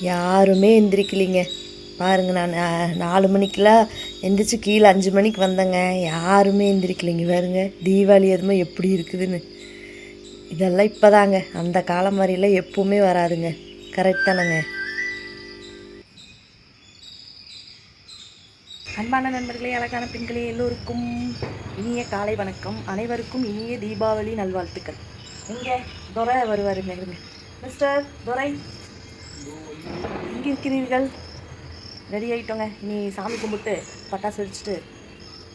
யாருமே எந்திரிக்கலிங்க பாருங்க. நான் 4 மணிக்கெலாம் எந்திரிச்சு கீழே 5 மணிக்கு வந்தேங்க. யாருமே எந்திரிக்கலைங்க பாருங்க. தீபாவளி எதுவுமே எப்படி இருக்குதுன்னு. இதெல்லாம் இப்போ தாங்க, அந்த காலம் மாதிரிலாம் எப்பவுமே வராதுங்க. கரெக்ட் தானேங்க? அன்பான நண்பர்களே, அழகான பெண்களே, எல்லோருக்கும் இனிய காலை வணக்கம். அனைவருக்கும் இனிய தீபாவளி நல்வாழ்த்துக்கள். இங்கே துரை வருவாருங்க. இருங்க மிஸ்டர் துரை, இங்கே இருக்கிறீர்கள்? ரெடி ஆகிட்டோங்க. இனி சாமி கும்பிட்டு பட்டாசு வெடிச்சிட்டு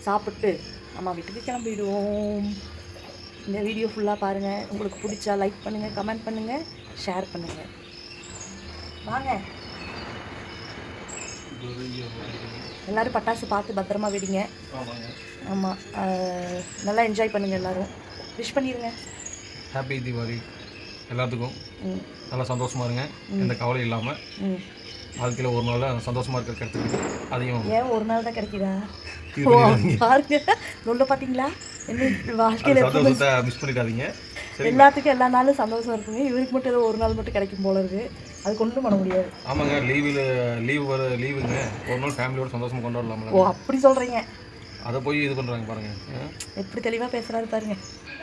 சாப்பிட்டு அம்மா வீட்டுக்கு கிளம்பிடுவோம். இந்த வீடியோ ஃபுல்லாக பாருங்கள். உங்களுக்கு பிடிச்சா லைக் பண்ணுங்கள், கமெண்ட் பண்ணுங்கள், ஷேர் பண்ணுங்கள். வாங்க எல்லோரும் பட்டாசு பார்த்து பத்திரமா வெடிங்க. ஆமாம், நல்லா என்ஜாய் பண்ணுங்கள். எல்லோரும் விஷ் பண்ணிடுங்க. ஹாப்பி தீபாவளி எல்லாத்துக்கும். நல்லா சந்தோஷமாக இருங்க, எந்த கவலையும் இல்லாமல். வாழ்க்கையில் ஒரு நாள் சந்தோஷமாக இருக்கிற கிடைச்சிருக்கு. அதையும் ஏன் ஒரு நாள் தான் கிடைக்குதா பாருங்க. சொல்ல பார்த்தீங்களா? என்ன வாழ்க்கையில் சந்தோஷத்தை மிஸ் பண்ணிடாதீங்க. எல்லாத்துக்கும் எல்லா நாளும் சந்தோஷம் இருக்குங்க. இவருக்கு மட்டும் ஏதோ ஒரு நாள் மட்டும் கிடைக்கும் போல இருக்குது. அது கொண்டு பண்ண முடியாது. ஆமாங்க, லீவுங்க. ஒரு நாள் ஃபேமிலியோட சந்தோஷமாக கொண்டாடலாம். ஓ, அப்படி சொல்கிறீங்க. அதை போய் இது பண்ணுறாங்க பாருங்க. எப்படி தெளிவாக பேசுகிறாரு பாருங்க.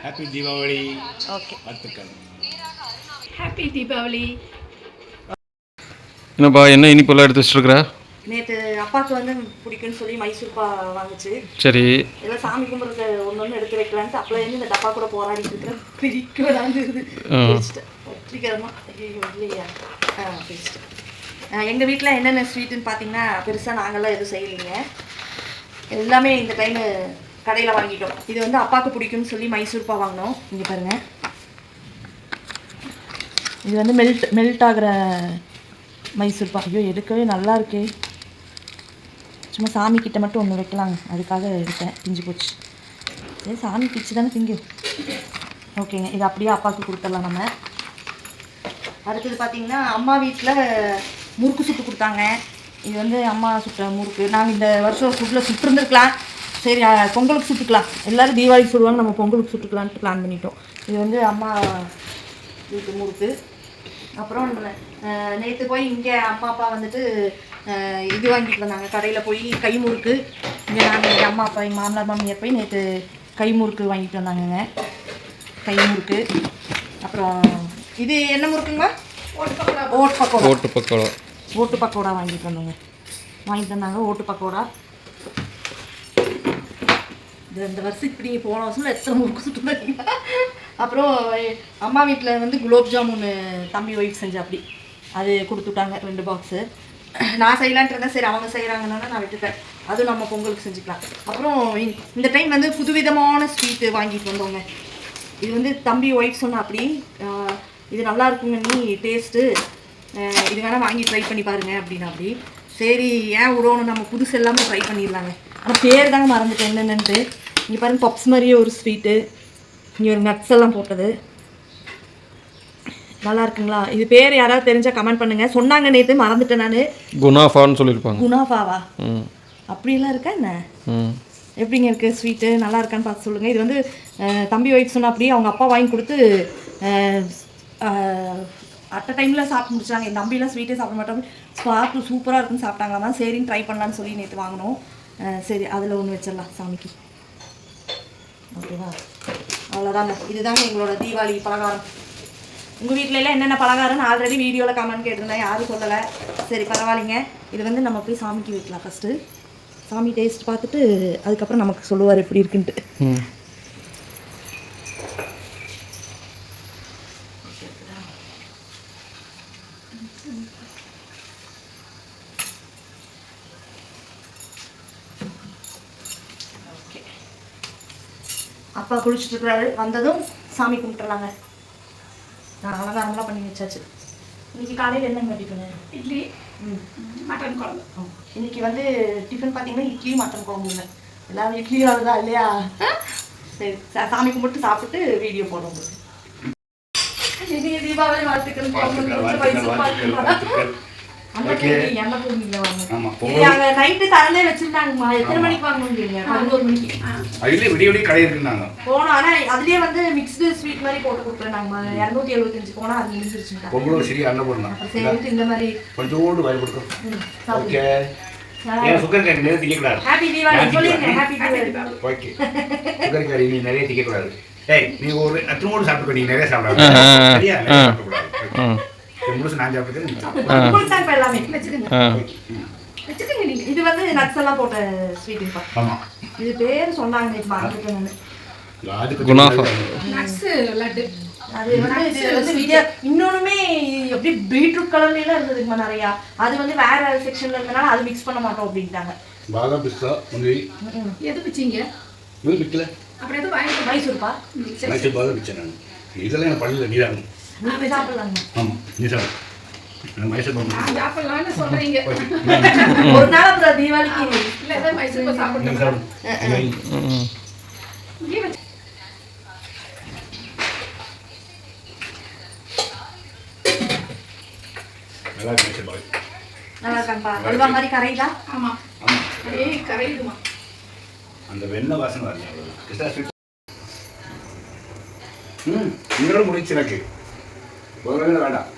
ஹாப்பி தீபாவளி. ஓகே, வாழ்த்துக்கள். ஹாப்பி தீபாவளி. என்னப்பா, என்ன இனிப்பெல்லாம் எடுத்து வச்சுருக்குற? நேற்று அப்பாவுக்கு வந்து பிடிக்குன்னு சொல்லி மைசூர்பா வாங்குச்சு. சரி, எல்லாம் சாமி கும்பிட்றது ஒன்று எடுத்து வைக்கலான்ட்டு அப்போல இருந்து இந்த டப்பா கூட போராடிட்டு இருக்கிறேன். பிரிக்க விடாந்துருது. வெற்றிகரமாக இல்லையா? பிரிச்சுட்டேன். எங்கள் வீட்டில் என்னென்ன ஸ்வீட்டுன்னு பார்த்தீங்கன்னா, பெருசாக நாங்கள்லாம் எதுவும் செய்யலைங்க. எல்லாமே இந்த டைமு கடையில் வாங்கிட்டோம். இது வந்து அப்பாவுக்கு பிடிக்கும்னு சொல்லி மைசூர்பா வாங்கினோம். இங்கே பாருங்கள், இது வந்து மெல்ட் ஆகிற மைசூர்பா. ஐயோ, எடுக்கவே நல்லா இருக்கே. சும்மா சாமி கிட்ட மட்டும் ஒன்று வைக்கலாங்க, அதுக்காக எடுத்தேன். பிஞ்சு போச்சு. சரி, சாமி பிச்சு தானே திங்கு. ஓகேங்க, இது அப்படியே அப்பாவுக்கு கொடுத்துடலாம் நம்ம. அடுத்தது பார்த்திங்கன்னா, அம்மா வீட்டில் முறுக்கு சுட்டு கொடுத்தாங்க. இது வந்து அம்மா சுட்ட முறுக்கு. நாங்கள் இந்த வருஷம் ஃபுட்டில் சுட்டுருந்துருக்கலாம். சரி, பொங்கலுக்கு சுட்டுக்கலாம். எல்லோரும் தீபாவளிக்கு சுடுவாங்க, நம்ம பொங்கலுக்கு சுட்டுக்கலான்ட்டு பிளான் பண்ணிட்டோம். இது வந்து அம்மா வீட்டு முறுக்கு. அப்புறம் நேற்று போய் இங்கே அம்மா அப்பா வந்துட்டு இது வாங்கிட்டு வந்தாங்க. கடையில் போய் கை முறுக்கு. இங்கே நாங்கள் எங்கள் அம்மா அப்பா, எங்கள் மாமனார் மாமியார் போய் நேற்று கை முறுக்கு வாங்கிட்டு வந்தாங்கங்க. கை முறுக்கு. அப்புறம் இது என்ன முறுக்குங்களா? ஓட்டு பக்கோடா வாங்கிட்டு வந்தாங்க. ஓட்டு பக்கோடா. இந்த வருஷம் இப்படி போன வருஷம் எத்தனை முறுக்கு சுட்டு. அப்புறம் அம்மா வீட்டில் வந்து குலோப் ஜாமுன் தம்பி ஒய்ஃப் செஞ்சு அப்படி அது கொடுத்துட்டாங்க 2 பாக்ஸு. நான் செய்யலான்ட்டு இருந்தேன். சரி, அவங்க செய்கிறாங்கன்னா நான் விட்டுட்டேன். அதுவும் நம்ம பொங்கலுக்கு செஞ்சுக்கலாம். அப்புறம் இந்த டைம் வந்து புதுவிதமான ஸ்வீட்டு வாங்கிட்டு வந்தோங்க. இது வந்து தம்பி ஒய்ஃப் சொன்னால் அப்படி இது நல்லா இருக்குங்க, நீ டேஸ்ட்டு இது வேணால் வாங்கி ட்ரை பண்ணி பாருங்கள் அப்படின்னா அப்படி. சரி, ஏன் விடணும், நம்ம புதுசு எல்லாமே ட்ரை பண்ணிடலாங்க. ஆனால் பேர் தாங்க மறந்துட்டேன் என்னென்னன்ட்டு. இங்கே பாருங்கள், பப்ஸ் மாதிரியே ஒரு ஸ்வீட்டு. இங்கே ஒரு நட்ஸ் எல்லாம் போட்டது நல்லா இருக்குங்களா? இது பேர் யாராவது தெரிஞ்சால் கமெண்ட் பண்ணுங்கள். சொன்னாங்க நேற்று, மறந்துட்டேன் நான். குணாஃபான்னு சொல்லியிருப்பாங்க. குணாஃபாவா? அப்படிலாம் இருக்கா என்ன? எப்படிங்க இருக்குது ஸ்வீட்டு? நல்லா இருக்கான்னு பார்த்து சொல்லுங்கள். இது வந்து தம்பி ஒய்ஃப் சொன்னால் அப்படியே அவங்க அப்பா வாங்கி கொடுத்து அட் அ டைமில் சாப்பிட்டு முடிச்சாங்க. என் தம்பிலாம் ஸ்வீட்டே சாப்பிட மாட்டாங்க. சாப்பிட்டு சூப்பராக இருக்குன்னு சாப்பிட்டாங்களாமா. சரின்னு ட்ரை பண்ணலான்னு சொல்லி நேற்று வாங்கினோம். சரி, அதில் ஒன்று வச்சிடலாம் சாமிக்கு. ஓகேவா? அவ்வளோதாங்க. இதுதாங்க எங்களோட தீபாவளி பலகாரம். உங்கள் வீட்டில எல்லாம் என்னென்ன பலகாரம்னு ஆல்ரெடி வீடியோவில் கமெண்ட் கேட்டிருந்தேன், யாரும் சொல்லலை. சரி பரவாயில்லைங்க. இது வந்து நம்ம போய் சாமிக்கு வைக்கலாம். ஃபஸ்ட்டு சாமி டேஸ்ட் பார்த்துட்டு அதுக்கப்புறம் நமக்கு சொல்லுவார் எப்படி இருக்குன்ட்டு. ஓகே, அப்பா குளிச்சுட்டு இருக்கிறாரு. வந்ததும் சாமி கும்பிட்டுலாங்க. நான் அலங்காரம்லாம் பண்ணி வச்சாச்சு. இன்னைக்கு காலையில் என்னங்க டிஃபனு? இட்லி, மட்டன் குழம்பு. இன்னைக்கு வந்து டிஃபன் பார்த்தீங்கன்னா இட்லி மட்டன் குழம்புங்க. எல்லாரும் இட்லியும் அதுதான் இல்லையா? சரி, சாமி கும்பிட்டு சாப்பிட்டு வீடியோ போடுறோம். இனிய தீபாவளி வாழ்த்துக்கள். நைட்டு திறந்தே வச்சிருந்தாங்கம்மா. எத்தனை மணிக்கு வாங்கணும்னு? 11 மணிக்கு. அதுலேயே விடிய விடிய கடை இருக்குன்னாங்க. போனோம். ஆனால் அதுலேயே வந்து மிக்ஸ்டு ஸ்வீட் மாதிரி போட்டு கொடுத்துருந்தாங்கம்மா. 275 போனால் அது முடிஞ்சிருச்சுங்க. பொங்கலும் சரி அன்னபூர்ணா சரிட்டு இந்த மாதிரி கொஞ்சோண்டு வாங்கி கொடுக்கும். ஓகே, ஏன் சுகர் கேரி நிறைய திக்கக்கூடாது. ஹாப்பி தீபாவளி சொல்லிருங்க. Happy Deepavali. Okay, sugar carry நீ நிறைய திக்கக்கூடாது. ஏய், நீ ஒரு அத்தனோடு சாப்பிட்டு நீ நிறைய சாப்பிடாது. சரியா? நிறைய சாப்பிடக்கூடாது. முழுசு நான் சாப்பிட்டு எல்லாமே வச்சுக்கோங்க. இது வந்து நட்ஸ் எல்லாம் போட்ட ஸ்வீட். ஆமாம், இது பேர் சொன்னாங்க. மறந்துட்டேன். லட்டு. அது வந்து இது வந்து இன்னொன்னுமே எப்படி பீட்ரூட் கலர்ல எல்லாம் இருந்ததுக்குமா நிறையா. அது வந்து வேற செக்ஷன்ல இருக்கனால அது மிக்ஸ் பண்ண மாட்டோம் அப்படின்ட்டாங்க. பாதாம் பிஸ்தா முந்திரி எது பிச்சிங்க? இது பிக்கல. அப்புறம் எது வாங்கி மைசூர்பா. மைசூர் பாதாம் பிச்சேன் நான். இதெல்லாம் எனக்கு பண்ணல. நீதான். நீங்க சாப்பிடலாங்க. ஆமாம், நீ சாப்பிடு. மைசூர் பாதாம் சாப்பிடலாம்னு சொல்றீங்க. ஒரு நாள் அப்புறம் தீபாவளிக்கு இல்லை ஏதாவது மைசூர் சாப்பிடணும். நல்லா இருக்கு மைசூர் பாதாம். நல்லா இருக்காங்கப்பா. அல்வா மாதிரி கரைதா? ஆமாம், ஆமாம், அதே கரையுதுமா. அந்த வெண்ணெய் வாசனை வரல. கிருஷ்ணா ஸ்வீட். இன்னொரு முடிச்சு எனக்கு ஒரு வேண்டாம்.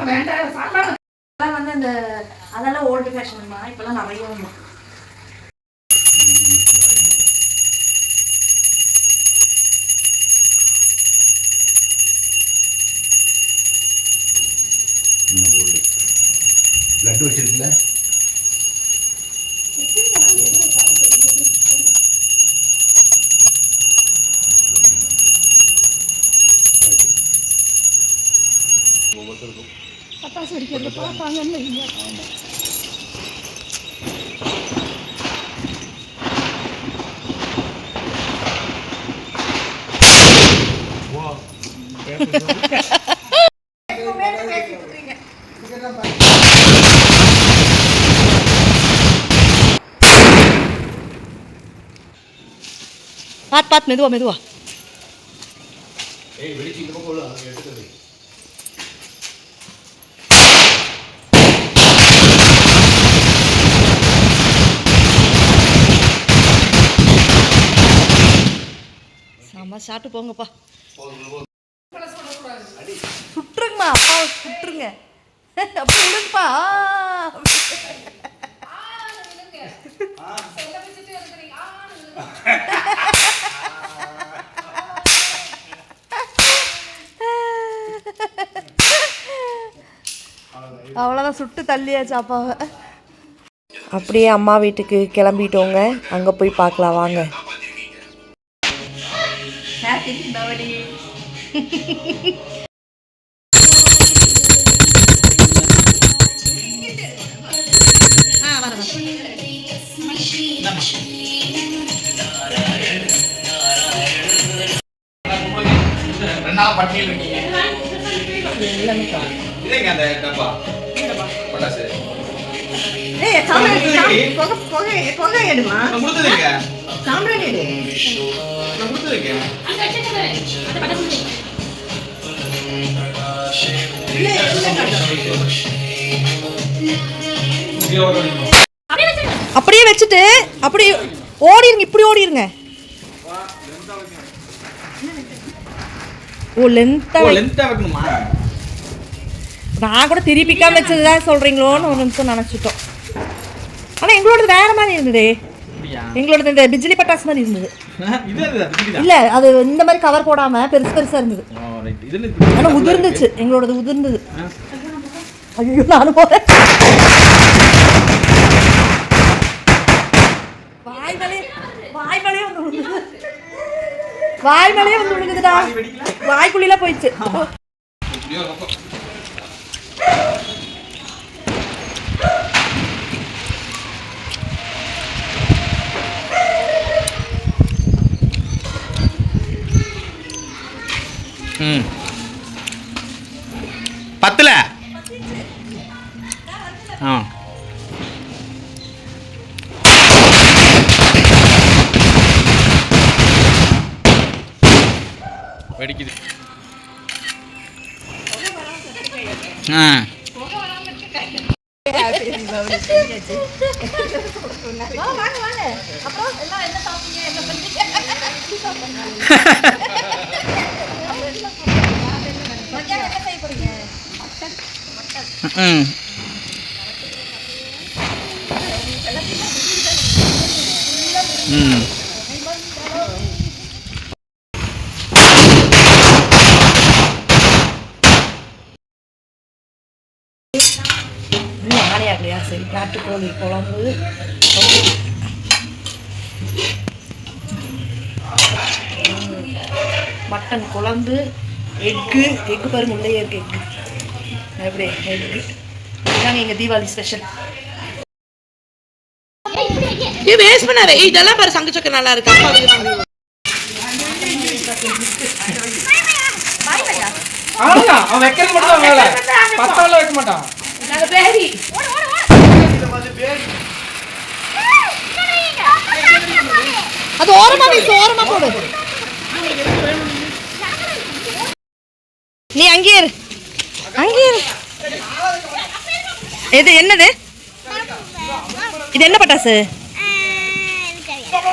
வேண்டாம், சாப்பிடாம அதெல்லாம் வந்து அந்த அதெல்லாம் ஓல்டு ஃபேஷன்மா. இப்பெல்லாம் நிறைய உண்டு. லட்டு வச்சிருக்கல. பட்டாசு வெடிக்கிறது பார்ப்பாங்கன்னு வைங்க. பாத்து மெதுவா மெதுவா. ஏய், வெடிச்சு இந்த பக்கம் உள்ள எடுத்துறது. செம்ம ஷாட்டு போங்கப்பா. சுட்டுருங்கம்மா. அப்பா சுட்டுருங்க. அப்படி விடுங்கப்பா. அவ்வளோதான், சுட்டு தள்ளியாச்சு அப்பாவை. அப்படியே அம்மா வீட்டுக்கு கிளம்பிட்டோங்க. அங்கே போய் பார்க்கலாம் வாங்க. ஹாப்பி தீபாவளி. பட்டியல் இருக்கீங்க. இதேங்க அந்த டப்பா பட்டாசு. ஏய் சாம்பிராணி புகை எடுமா. நான் கொடுத்ததுங்க. சாம்பிராணி எடு. நான் கொடுத்ததுங்க. அப்படியே வச்சுட்டு அப்படி ஓடிருங்க. இப்படி ஓடிருங்க. ஓ லென்த்தா வைக்கணுமா? நான் கூட திருப்பிக்காம வச்சதுதான் சொல்றீங்களோன்னு ஒரு நிமிஷம் நினைச்சிட்டோம். ஆனா எங்களோட வேற மாதிரி இருந்ததே. எங்களோட இந்த பிஜ்லி பட்டாசு மாதிரி இருந்தது. இது இல்ல அது இந்த மாதிரி கவர் போடாம பெருசா இருந்தது. ஆனா உதிர்ந்துச்சு, எங்களோடது உதிர்ந்தது. ஐயோ நானும் போறேன். வாய் மேலே வந்து விழுகுதுடா. வாய்க்குள்ள போயிடுச்சு. பத்துல வெடிக்குது. ஆகலையா? சரி, நாட்டுக்கோழி குழம்பு, மட்டன் குழம்பு, எக்கு பாருங்க உள்ளே இருக்கு. எக்கு எப்படி எக்கு இதுதாங்க எங்கள் தீபாவளி ஸ்பெஷல். இது வேஸ்ட் பண்ணாரு. இதெல்லாம் பாரு சங்கு சக்கரை நல்லா இருக்கு. அவன் வைக்கிறது மட்டும் தான் வேலை, பத்தவெல்லாம் வைக்க மாட்டான். அது ஓரமா வீசு, ஓரமா போடு. நீ அங்கேயே இரு, அங்கேயே இரு. இது என்னது? இது என்ன பட்டாசு?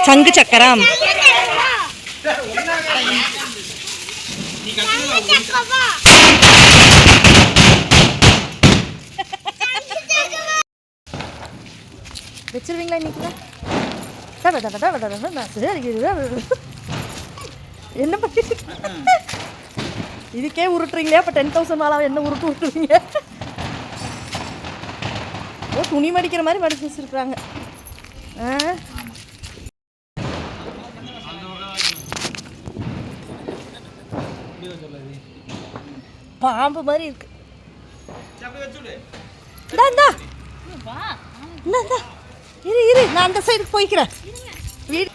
சங்கு சக்கரம். வச்சிருவீங்களா இன்னைக்கு? என்ன பண்ணி இதுக்கே உருட்டுறீங்களே, அப்போ 10,000 மேலே என்ன உருட்டுவீங்க? ஓ, துணி மடிக்கிற மாதிரி மடிச்சு வச்சிருக்காங்க. பாம்பு மாதிரி இருக்கு. இரு, நான் அந்த சைடுக்கு போய்க்கிறேன். வீடு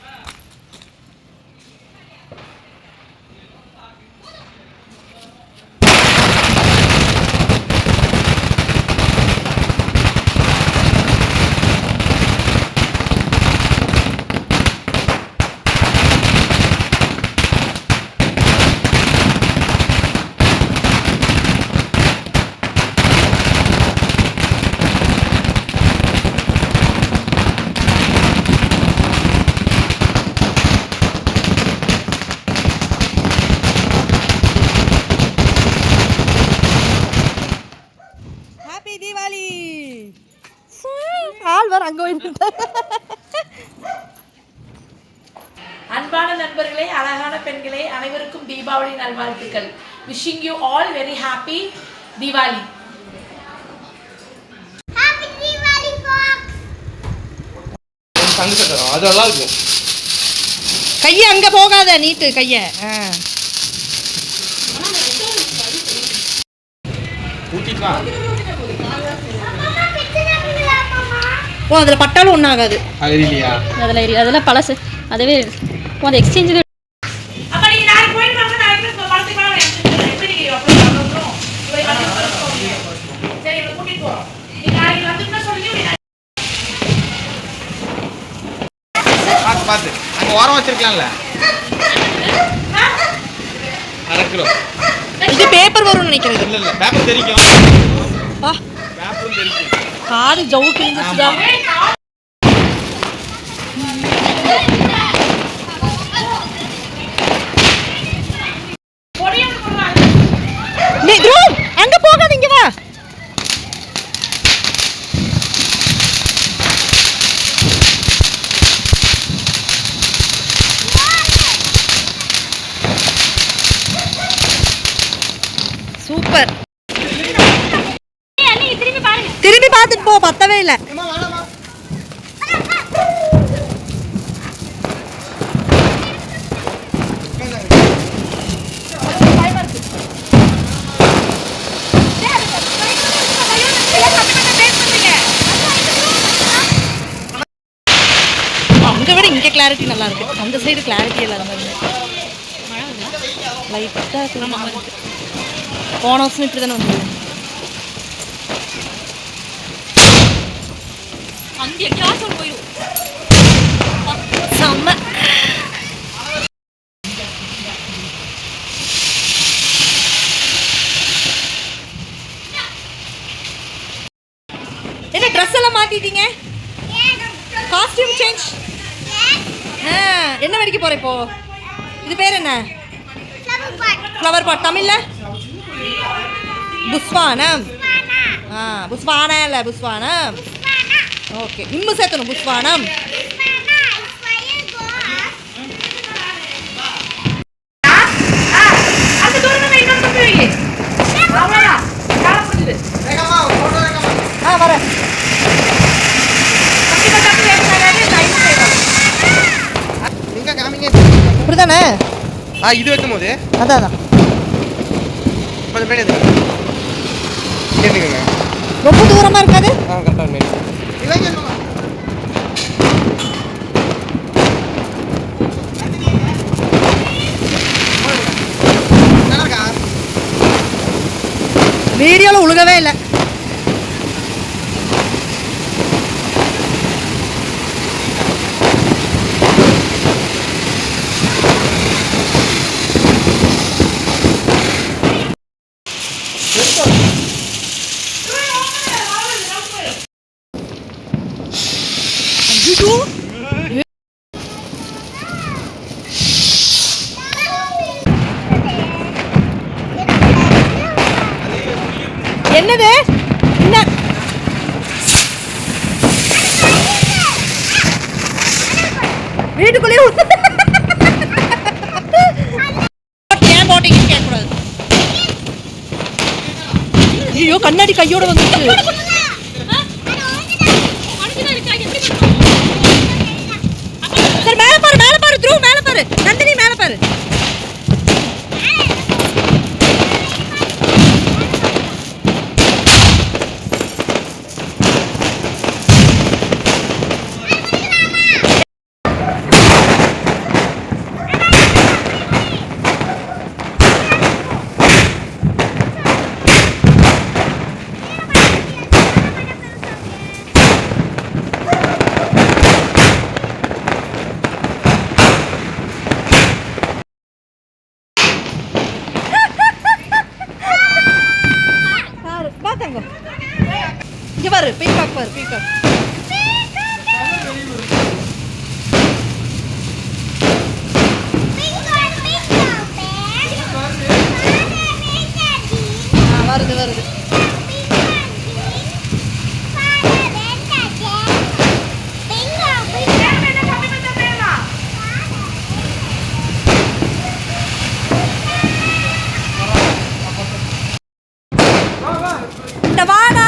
அன்பான நண்பர்களே, அழகான பெண்களே, அனைவருக்கும் தீபாவளி நல்வாழ்த்துக்கள். Wishing you all very happy Deepavali. அதெல்லாம் இருக்கும். கையை அங்கே போகாத, நீட்டு கையை. ஓ, அதில் பட்டாலும் ஒன்றும் ஆகாது. அதெல்லாம் பழசு. அதுவே அந்த எக்ஸ்சேஞ்சு பார்த்து அங்கே ஓரம் வச்சிருக்கலாம்ல. இது பேப்பர் வரும்னு நினைக்கிறது. இல்லை பேப்பர் தெரிக்கும். பேப்பரும் தெரிக்கும். காது ஜவு கிழிஞ்சிச்சுடா. அங்க போகாதீங்க, வா. சூப்பர். திரும்பி பாருங்க. திரும்பி பார்த்துட்டு போ, பத்தவே இல்லை. அங்கே விட இங்கே கிளாரிட்டி நல்லா இருக்கு. அந்த சைடு கிளாரிட்டி இல்லாத மாதிரி லைட்டாக போன வருஷம் இப்படி தானே வந்து அந்த எங்கேயாச்சும் போயிடும். செம்ம. என்ன ட்ரெஸ் எல்லாம் மாத்திட்டீங்க? Costume change. என்ன வெடிக்க போற இப்போ? இது பேர் என்ன? Flower pot. தமிழ்ல புஷ்வானம். புஷ்வானா இல்ல புஷ்வானம். ஓகே, இம்மு சேர்த்தணும். புஷ்வானம். வரேன். இப்படிதானே? இது வைக்கும் போது அதான் கொஞ்சம் பேர் கேட்டுக்கோங்க. ரொம்ப தூரமா இருக்காது. கரெக்டாக வீடியோல உழுகவே இல்லை. என்னது? என்ன வீட்டுக்குள்ளே ஏன் போட்டீங்கன்னு கேட்கக்கூடாது. ஐயோ, கண்ணாடி கையோட வந்துச்சு. சரி, மேல பாரு, மேல பாரு, த்ரூ மேல பாரு, நந்தினி மேல பாரு. இங்க பாரு, பீகாக் பாரு, பீகாக். வருது வருது. இந்த வாடா.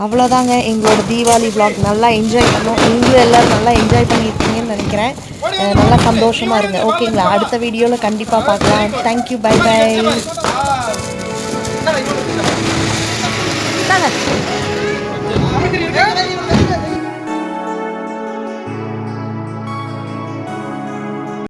அவ்வளோதாங்க எங்களோட தீபாவளி vlog. நல்லா என்ஜாய் பண்ணோம். நீங்களும் எல்லோரும் நல்லா என்ஜாய் பண்ணியிருக்கீங்கன்னு நினைக்கிறேன். நல்லா சந்தோஷமாக இருங்க. ஓகேங்களா? அடுத்த வீடியோவில் கண்டிப்பாக பார்க்கலாம். தேங்க்யூ. Bye by.